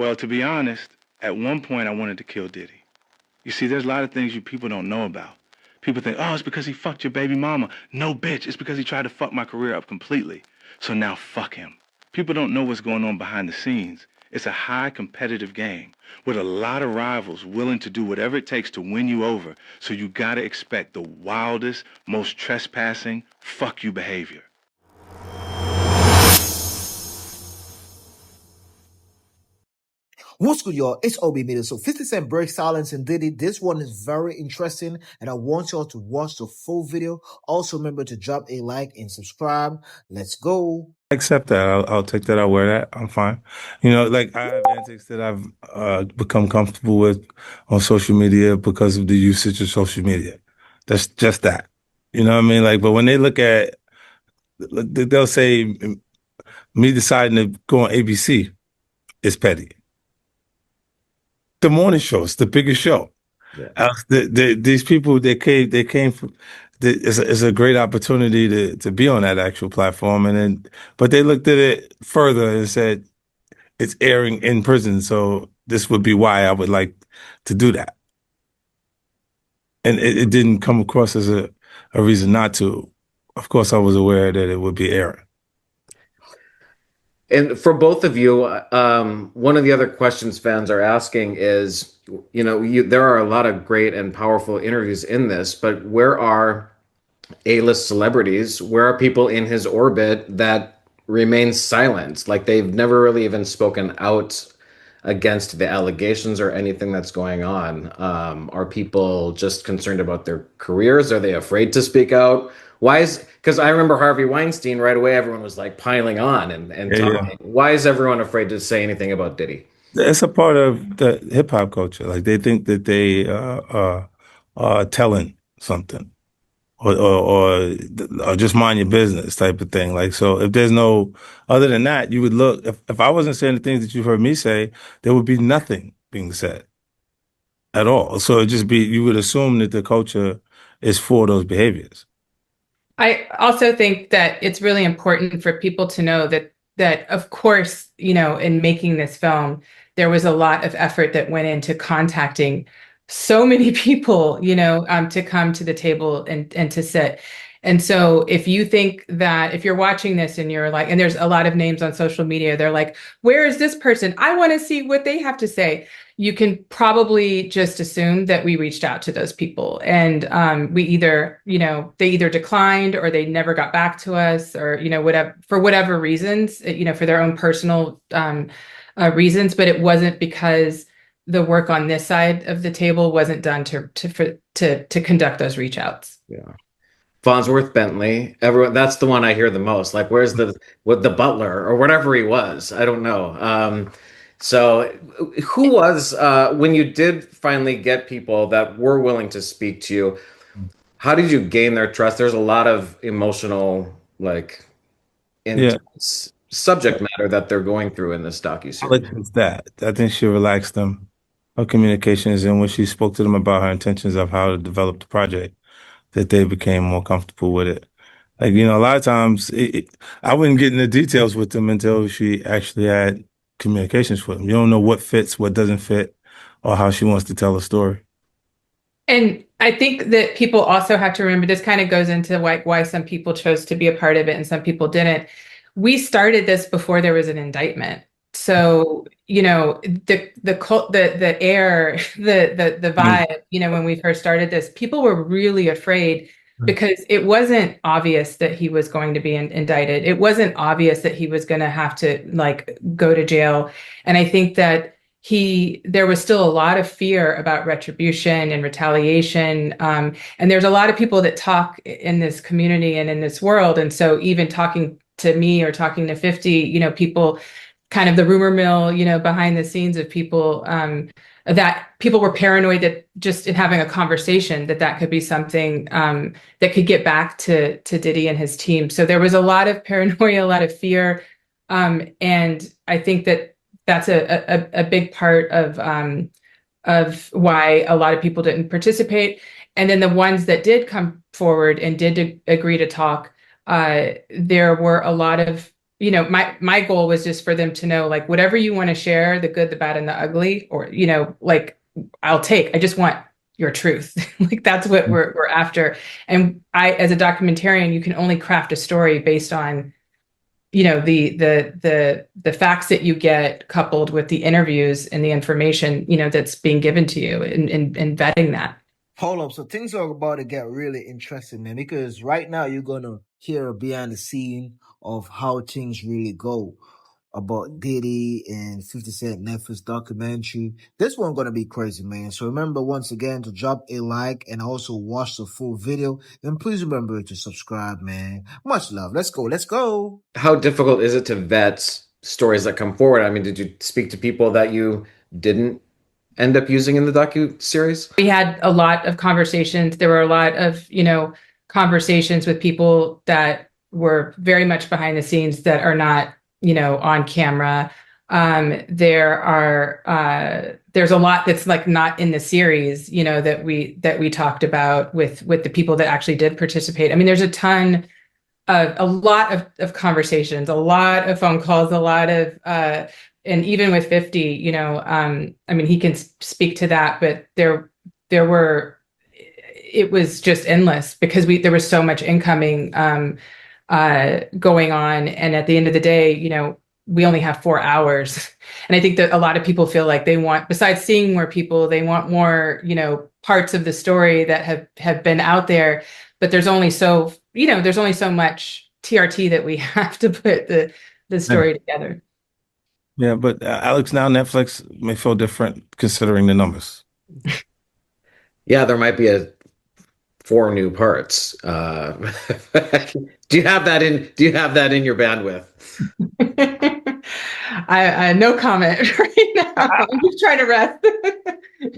Well, to be honest, at one point I wanted to kill Diddy. You see, there's a lot of things you people don't know about. People think, oh, it's because he fucked your baby mama. No, bitch, it's because he tried to fuck my career up completely. So now fuck him. People don't know what's going on behind the scenes. It's a high competitive game with a lot of rivals willing to do whatever it takes to win you over. So you gotta expect the wildest, most trespassing, fuck you behavior. What's good, y'all? It's OB Media. So 50 Cent breaks silence and Diddy. This one is very interesting, and I want y'all to watch the full video. Also, remember to drop a like and subscribe. Let's go. I accept that. I'll take that. I'll wear that. I'm fine. You know, like I have antics that I've become comfortable with on social media because of the usage of social media. That's just that. You know what I mean? Like, but when they look at, they'll say me deciding to go on ABC is petty. The morning show is the biggest show. Yeah. These people they came from. It's a great opportunity to be on that actual platform, and then but they looked at it further and said it's airing in prison, so this would be why I would like to do that, and it didn't come across as a reason not to. Of course, I was aware that it would be airing. And for both of you, one of the other questions fans are asking is, there are a lot of great and powerful interviews in this, but where are A-list celebrities? Where are people in his orbit that remain silent? Like they've never really even spoken out against the allegations or anything that's going on. Are people just concerned about their careers? Are they afraid to speak out? Because I remember Harvey Weinstein right away, everyone was like piling on and talking. Yeah. Why is everyone afraid to say anything about Diddy? It's a part of the hip hop culture. Like they think that they are telling something. Or just mind your business type of thing. Like, so if there's no, other than that, you would look, if I wasn't saying the things that you've heard me say, there would be nothing being said at all. So it'd just be, you would assume that the culture is for those behaviors. I also think that it's really important for people to know that of course, in making this film, there was a lot of effort that went into contacting so many people, to come to the table and to sit. And so if you think that if you're watching this and you're like, and there's a lot of names on social media, they're like, where is this person? I want to see what they have to say. You can probably just assume that we reached out to those people and we either, they either declined or they never got back to us or, whatever, for whatever reasons, for their own personal reasons, but it wasn't because the work on this side of the table wasn't done to conduct those reach outs. Yeah. Farnsworth Bentley, everyone, that's the one I hear the most. Like, where's the butler or whatever he was? I don't know. So who was, when you did finally get people that were willing to speak to you, how did you gain their trust? There's a lot of emotional, intense subject matter that they're going through in this docuseries. It's that. I think she relaxed them, her communications, and when she spoke to them about her intentions of how to develop the project, that they became more comfortable with it. Like, a lot of times I wouldn't get into details with them until she actually had communications with them. You don't know what fits, what doesn't fit, or how she wants to tell a story. And I think that people also have to remember, this kind of goes into why some people chose to be a part of it and some people didn't. We started this before there was an indictment. So, the air, the vibe, when we first started this, people were really afraid because it wasn't obvious that he was going to be indicted. It wasn't obvious that he was going to have to go to jail. And I think that there was still a lot of fear about retribution and retaliation. And there's a lot of people that talk in this community and in this world. And so even talking to me or talking to 50, people kind of the rumor mill, behind the scenes of people, that people were paranoid that just in having a conversation that could be something that could get back to Diddy and his team. So there was a lot of paranoia, a lot of fear. And I think that that's a big part of why a lot of people didn't participate. And then the ones that did come forward and did agree to talk, there were a lot of you know, my goal was just for them to know, like, whatever you want to share, the good, the bad, and the ugly, or, you know, like, I'll take. I just want your truth. Like, that's what we're after. And I, as a documentarian, you can only craft a story based on, you know, the facts that you get coupled with the interviews and the information, you know, that's being given to you, and vetting that. Hold up. So things are about to get really interesting, man, because right now you're going to hear behind the scene of how things really go about Diddy and 50 Cent Netflix documentary. This one going to be crazy, man. So remember once again to drop a like and also watch the full video. And please remember to subscribe, man. Much love. Let's go. Let's go. How difficult is it to vet stories that come forward? I mean, did you speak to people that you didn't end up using in the docu-series? We had a lot of conversations. There were a lot of, you know, conversations with people that were very much behind the scenes that are not, you know, on camera. There's a lot that's like not in the series, you know, that we talked about with the people that actually did participate. I mean, there's a lot of conversations, a lot of phone calls, a lot of and even with 50, you know, I mean, he can speak to that, but it was just endless because there was so much incoming going on. And at the end of the day, you know, we only have 4 hours. And I think that a lot of people feel like they want, besides seeing more people, they want more, you know, parts of the story that have been out there. But there's only so much TRT that we have to put the story together. Yeah, but Alex, now Netflix may feel different considering the numbers. Yeah, there might be 4 new parts. Do you have that in your bandwidth? I no comment right now. I'm just trying to rest.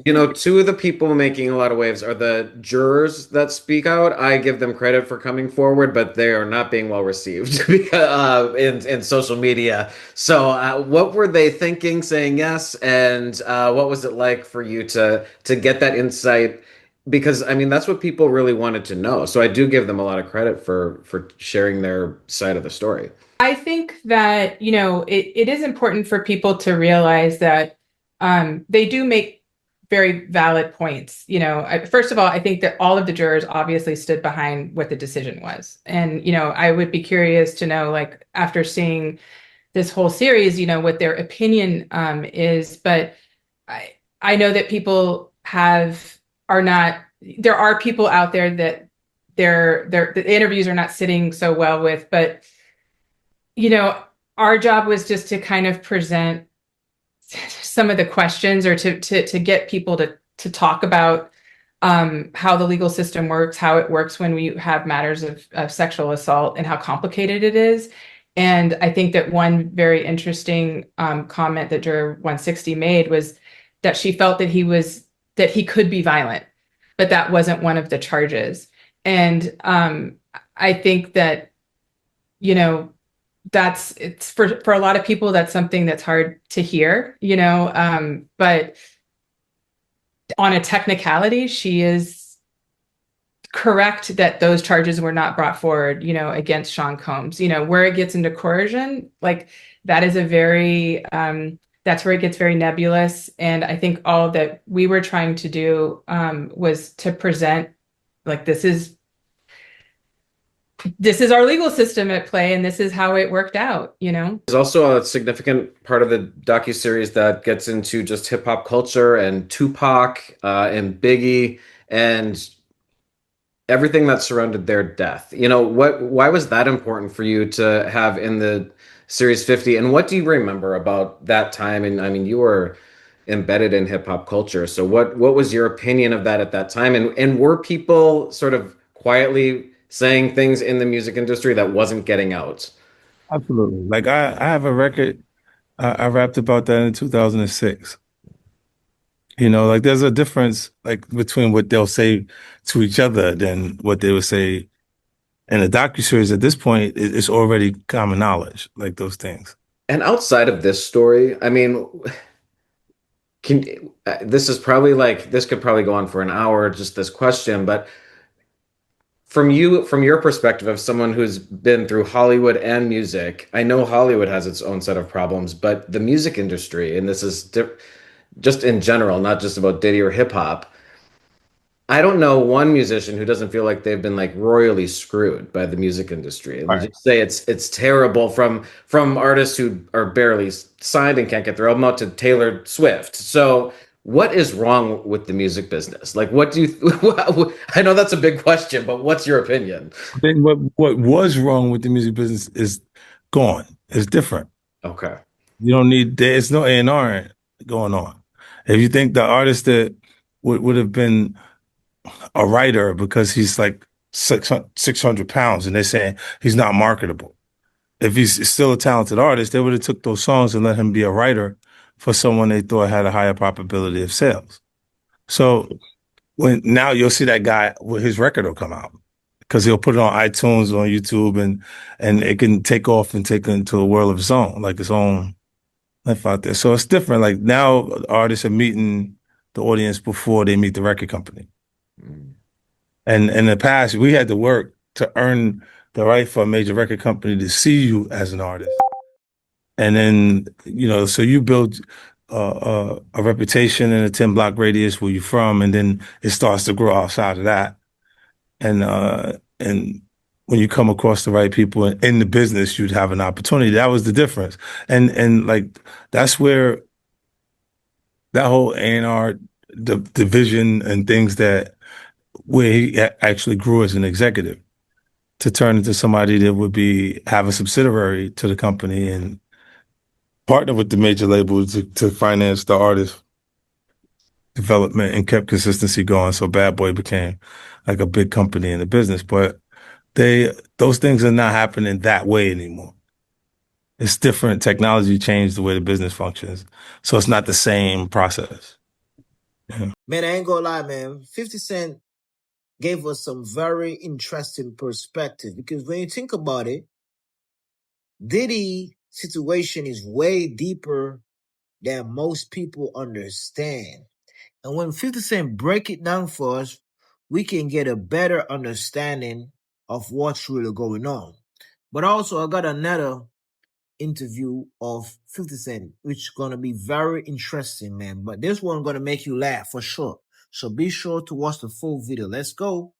You know, 2 of the people making a lot of waves are the jurors that speak out. I give them credit for coming forward, but they are not being well received in social media. So, what were they thinking, saying yes, and what was it like for you to get that insight? Because I mean, that's what people really wanted to know. So I do give them a lot of credit for sharing their side of the story. I think that, you know, it is important for people to realize that they do make very valid points. You know, first of all, I think that all of the jurors obviously stood behind what the decision was. And, you know, I would be curious to know, like, after seeing this whole series, you know, what their opinion is. But I know that there are people out there that the interviews are not sitting so well with, but, you know, our job was just to kind of present some of the questions, or to get people to talk about how the legal system works, how it works when we have matters of sexual assault, and how complicated it is. And I think that one very interesting comment that Juror 160 made was that she felt that he could be violent, but that wasn't one of the charges. And I think that, you know, it's for a lot of people, that's something that's hard to hear, you know, but on a technicality, she is correct that those charges were not brought forward, you know, against Sean Combs. You know, where it gets into coercion, like, that is that's where it gets very nebulous. And I think all that we were trying to do was to present, like, this is our legal system at play, and this is how it worked out, you know. There's also a significant part of the docuseries that gets into just hip hop culture and Tupac and Biggie and everything that surrounded their death. You know, why was that important for you to have in the series 50? And what do you remember about that time? And I mean, you were embedded in hip hop culture. So what was your opinion of that at that time? And were people sort of quietly saying things in the music industry that wasn't getting out? Absolutely. Like I have a record. I rapped about that in 2006. You know, like there's a difference like between what they'll say to each other than what they would say in a docuseries. At this point, it's already common knowledge, like those things. And outside of this story, I mean, this could probably go on for an hour, just this question, but from your perspective of someone who's been through Hollywood and music, I know Hollywood has its own set of problems, but the music industry, and this is just in general, not just about Diddy or hip hop, I don't know one musician who doesn't feel like they've been like royally screwed by the music industry. And Right. just say it's terrible from artists who are barely signed and can't get their album out to Taylor Swift. So what is wrong with the music business? Like, what do you? I know that's a big question, but what's your opinion? I think what was wrong with the music business is gone. It's different. Okay. You don't need, there's no A&R going on. If you think the artist that would have been a writer because he's like 600 pounds and they're saying he's not marketable. If he's still a talented artist, they would have took those songs and let him be a writer for someone they thought had a higher probability of sales. So now you'll see that guy, his record will come out because he'll put it on iTunes, on YouTube, and it can take off and take it into a world of its own, like its own life out there. So it's different. Like now artists are meeting the audience before they meet the record company. And in the past, we had to work to earn the right for a major record company to see you as an artist. And then, so you build a reputation in a 10-block radius where you're from, and then it starts to grow outside of that. And when you come across the right people in the business, you'd have an opportunity. That was the difference. And like, that's where that whole A&R division and things where he actually grew as an executive to turn into somebody that would have a subsidiary to the company and partner with the major labels to finance the artist development and kept consistency going. So Bad Boy became like a big company in the business, but those things are not happening that way anymore. It's different. Technology changed the way the business functions. So it's not the same process. Yeah. Man, I ain't gonna lie, man. 50 Cent gave us some very interesting perspective because when you think about it, Diddy situation is way deeper than most people understand. And when 50 Cent break it down for us, we can get a better understanding of what's really going on. But also, I got another interview of 50 Cent, which is going to be very interesting, man. But this one going to make you laugh for sure. So be sure to watch the full video. Let's go.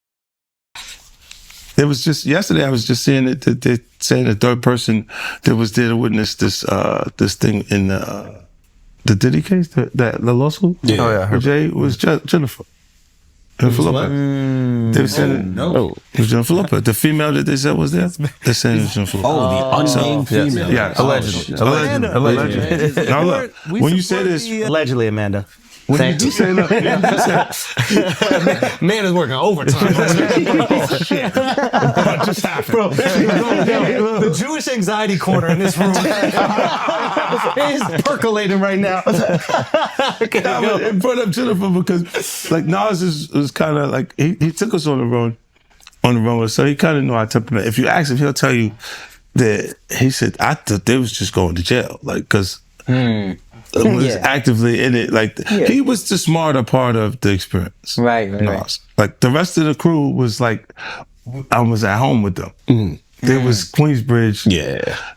It was just yesterday. I was just seeing it. They're saying the third person that was there to witness this thing in the Diddy case, the lawsuit. Yeah. Oh yeah, Jay was Jennifer. Jennifer Lopez. They were saying no. It was Jennifer Lopez. The female that they said was there. They're saying it was Jennifer Lopez. The unnamed female. Yeah, Allegedly. Allegedly. Now look, when you say this, Allegedly, Amanda. when you say look, Man is working overtime. oh shit, what just happened? Bro, the Jewish anxiety corner in this room is percolating right now. It brought up Jennifer because like Nas is kind of like he took us on the road, so he kind of know our temperament. If you ask him, he'll tell you that he said I thought they was just going to jail, like because. Was actively in it. Like he was the smarter part of the experience. Right. Like the rest of the crew was like, I was at home with them. There was Queensbridge,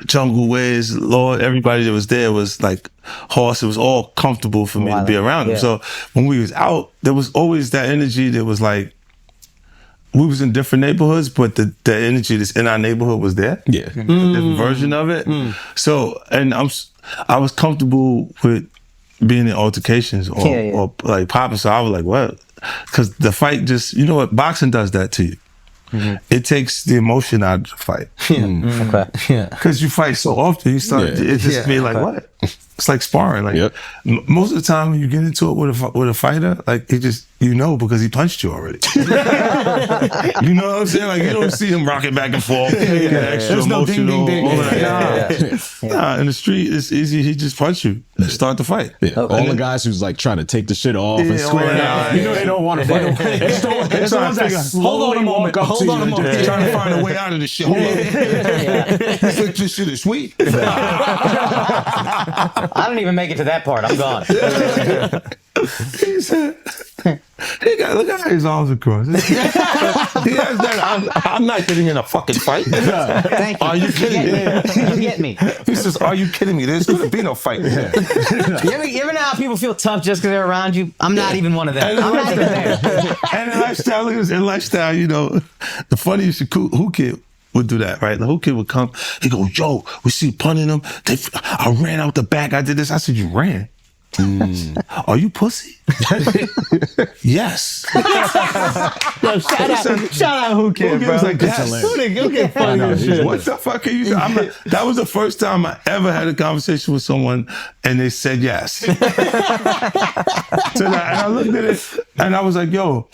Jungle Ways, Lord, everybody that was there was like horse. It was all comfortable for me to be around them. So when we was out, there was always that energy that was like, we was in different neighborhoods, but the energy that's in our neighborhood was there. Yeah. A different version of it. So, and I was comfortable with being in altercations or like popping. So I was like, what? Because the fight just, you know what? Boxing does that to you. It takes the emotion out of the fight. Okay. Because you fight so often, you start, it just be like, what? It's like sparring. Like most of the time when you get into it with a fighter, like he just, because he punched you already. You know what I'm saying? Like you don't see him rocking back and forth, get extra There's no ding, emotional. ding, ding. Nah, in the street it's easy. He just punch you, start the fight. All the guys who's like trying to take the shit off and square out. They don't want to fight. It's the ones that hold on a moment. Hold on a moment. Trying to find a way out of this shit. You think this shit is sweet? I don't even make it to that part. I'm gone. He said, look at how his arms are crossed. He has that. I'm not getting in a fucking fight. Thank you. Are you kidding me? You get me. He says, "Are you kidding me? There's gonna be no fight." You ever know how people feel tough just because they're around you? I'm not even one of them. I'm not even there. And in lifestyle, you know, the funniest who kid would do that, right? The who kid would come. He go, "Yo, we see punting them. I ran out the back. I did this." I said, "You ran? Are you pussy?" Yes. Yo, shout out who kid, bro. Was like, yes. Who kid funny as shit. What the fuck are you doing? That was the first time I ever had a conversation with someone and they said yes. So and I looked at it and I was like, yo,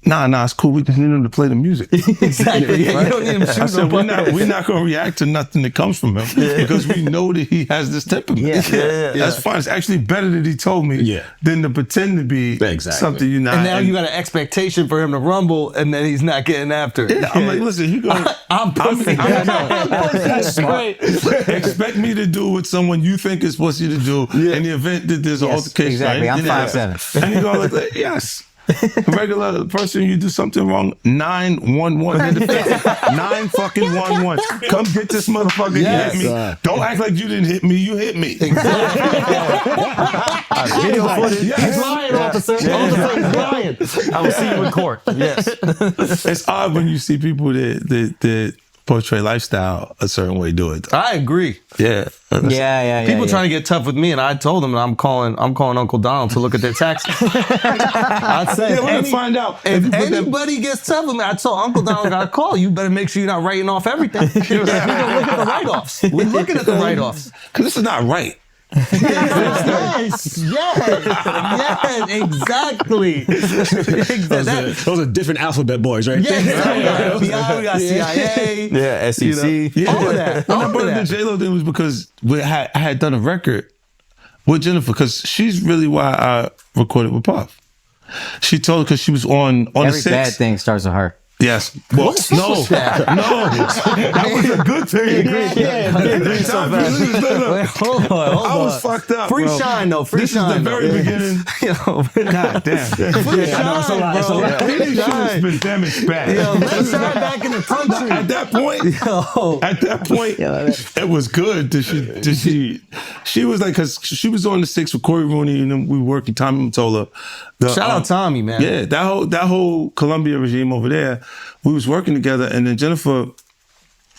nah, it's cool. We just need him to play the music. Exactly. Right? You don't need him I said, we're not going to react to nothing that comes from him because we know that he has this temperament. That's fine. It's actually better that he told me than to pretend to be something you're not. And now you got an expectation for him to rumble and then he's not getting after it. Yeah, I'm like, listen, you go. I'm pussy. That's great. Expect me to do what someone you think is supposed to do in the event that there's an altercation. Exactly. Right? I'm 5'7". And you go like, yes. A regular person, you do something wrong, 911 hit the face. 9 fucking 11. Come get this motherfucker. Yes. You hit me. Don't act like you didn't hit me. You hit me. Exactly. Video footage. He's lying, officer. Officer, he's lying. I will see you in court. Yes. It's odd when you see people that portray lifestyle a certain way do it. I agree. Yeah. People trying to get tough with me, and I told them that I'm calling Uncle Donald to look at their taxes. I said, we're gonna find out if anybody gets tough with me, I told Uncle Donald, got to call. You better make sure you're not writing off everything. We're gonna look at the write-offs. We're looking at the write-offs because this is not right. Yes, exactly. Those are different alphabet boys, right? Yeah, FBI, we got CIA, SEC, all of that. But the J-Lo thing was because I had done a record with Jennifer because she's really why I recorded with Puff. She told her because she was on Every the 6. bad thing starts with her. Yes. Well, no. That was a good thing. Hold on. I was fucked up. Free bro. shine though. Free this shine. This is the very beginning. God damn. Free shine, bro. Free shine. Been damaged bad. Let shine back in the country. At that point, it was good. She was like, because she was on the 6 with Corey Rooney, and then we were working. Tommy Mottola. Shout out Tommy, man. Yeah, that whole Columbia regime over there, we was working together, and then Jennifer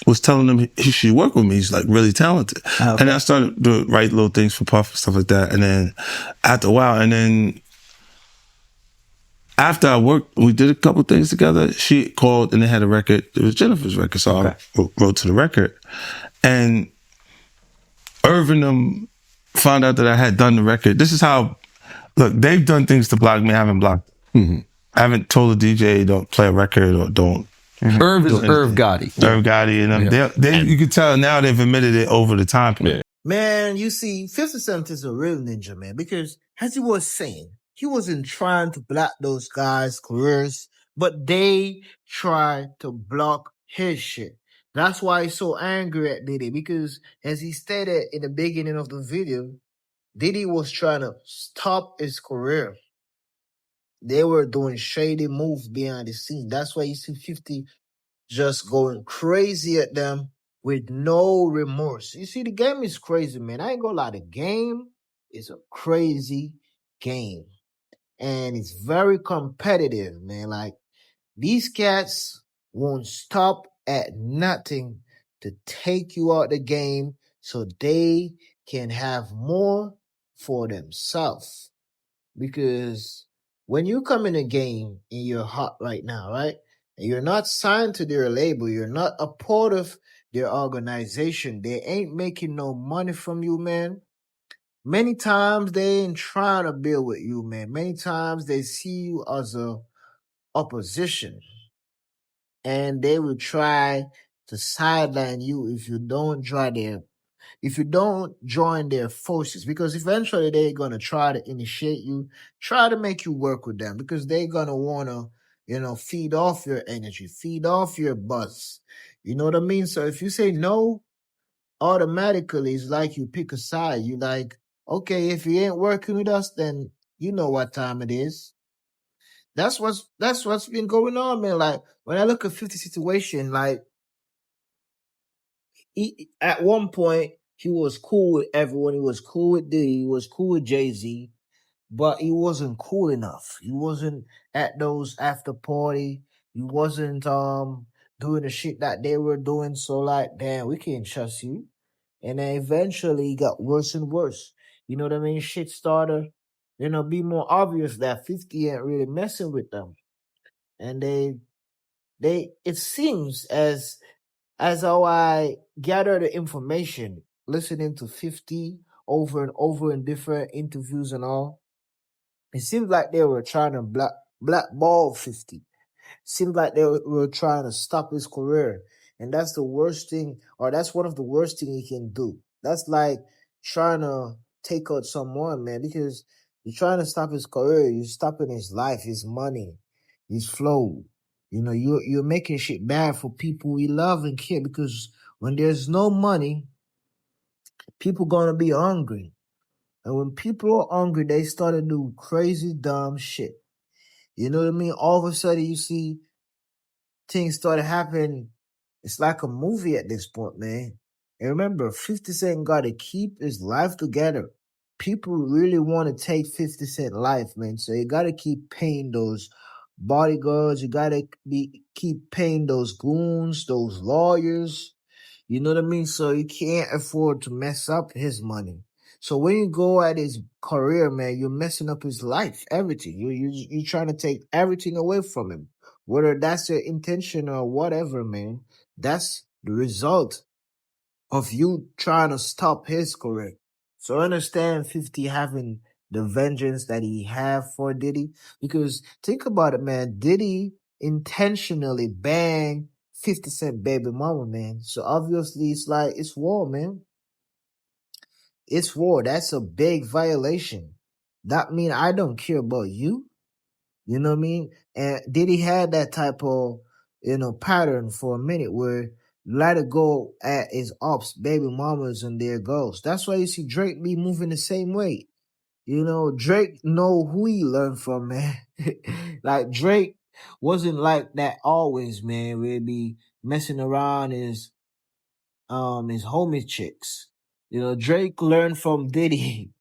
was telling him he should work with me. He's like really talented. Okay. And I started to write little things for Puff and stuff like that. And then after a while, and then after I worked, we did a couple things together. She called and they had a record. It was Jennifer's record, so I wrote to the record. And Irvin found out that I had done the record. This is how. Look, they've done things to block me. I haven't blocked. Mm-hmm. I haven't told the DJ don't play a record or don't. Mm-hmm. Irv is Irv Gotti. Irv Gotti, and you can tell now they've admitted it over the time. Yeah. Man, you see, 50 Cent is a real ninja, man, because as he was saying, he wasn't trying to block those guys' careers, but they tried to block his shit. That's why he's so angry at Diddy, because as he stated in the beginning of the video, Diddy was trying to stop his career. They were doing shady moves behind the scene. That's why you see 50 just going crazy at them with no remorse. You see, the game is crazy, man. I ain't gonna lie. The game is a crazy game. And it's very competitive, man. Like, these cats won't stop at nothing to take you out the game so they can have more for themselves. Because when you come in a game and you're hot right now, right? And you're not signed to their label, you're not a part of their organization, they ain't making no money from you, man. Many times they ain't trying to build with you, man. Many times they see you as a opposition. And they will try to sideline you if you don't join their forces, because eventually they're going to try to initiate you, try to make you work with them, because they're going to want to, feed off your energy, feed off your buzz. You know what I mean? So if you say no, automatically it's like you pick a side. You like, okay, if you ain't working with us, then you know what time it is. That's what's been going on, man. Like when I look at 50 situation, like at one point he was cool with everyone. He was cool with Diddy. He was cool with Jay-Z, but he wasn't cool enough. He wasn't at those after party. He wasn't doing the shit that they were doing. So like, damn, we can't trust you. And then eventually it got worse and worse. You know what I mean? Shit started, be more obvious that 50 ain't really messing with them. And it seems as how I gather the information, listening to 50 over and over in different interviews and all, it seems like they were trying to blackball 50. Seems like they were trying to stop his career. And that's the worst thing, or that's one of the worst things he can do. That's like trying to take out someone, man, because you're trying to stop his career. You're stopping his life, his money, his flow. You're making shit bad for people we love and care, because when there's no money, people gonna be hungry. And when people are hungry, they start to do crazy, dumb shit. You know what I mean? All of a sudden, you see things started happening. It's like a movie at this point, man. And remember, 50 Cent got to keep his life together. People really want to take 50 Cent life, man. So you got to keep paying those bodyguards. You got to keep paying those goons, those lawyers. You know what I mean? So you can't afford to mess up his money. So when you go at his career, man, you're messing up his life, everything. You're trying to take everything away from him, whether that's your intention or whatever, man. That's the result of you trying to stop his career. So I understand 50 having the vengeance that he have for Diddy, because think about it, man. Diddy intentionally banged 50 Cent baby mama, man. So obviously it's war, man. It's war. That's a big violation. That mean I don't care about you. You know what I mean? And Diddy had that type of, pattern for a minute where let it go at his ops, baby mamas and their girls. That's why you see Drake be moving the same way. Drake know who he learned from, man. Like Drake wasn't like that always, man. We'd be messing around his homie chicks. Drake learned from Diddy.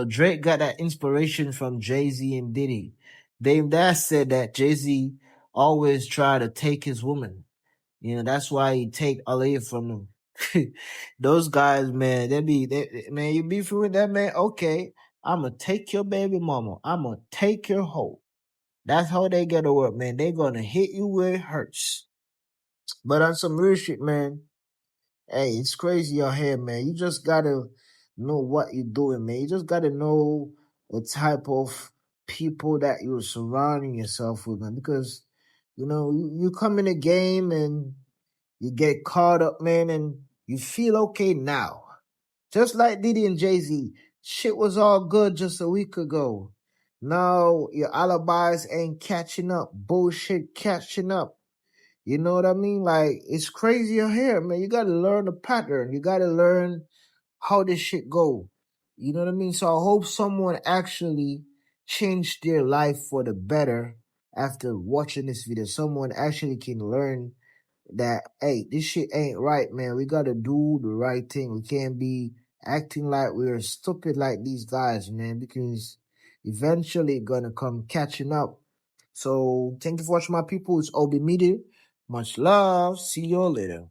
Drake got that inspiration from Jay-Z and Diddy. Dame Dash said that Jay-Z always try to take his woman. That's why he take Aaliyah from him. Those guys, man, man, you beefing with that man? Okay, I'ma take your baby mama. I'ma take your hoe. That's how they get to work, man. They gonna hit you where it hurts. But on some real shit, man, hey, it's crazy out here, man. You just gotta know what you're doing, man. You just gotta know the type of people that you're surrounding yourself with, man. Because, you come in a game and you get caught up, man, and you feel okay now. Just like Diddy and Jay-Z. Shit was all good just a week ago. Now your alibis ain't catching up. Bullshit catching up. You know what I mean? Like, it's crazy out here, man. You gotta learn the pattern. You gotta learn how this shit go. You know what I mean? So I hope someone actually changed their life for the better after watching this video. Someone actually can learn that, hey, this shit ain't right, man. We gotta do the right thing. We can't be acting like we're stupid like these guys, man, because eventually gonna come catching up. So thank you for watching, my people. It's Obi Media. Much love. See you all later.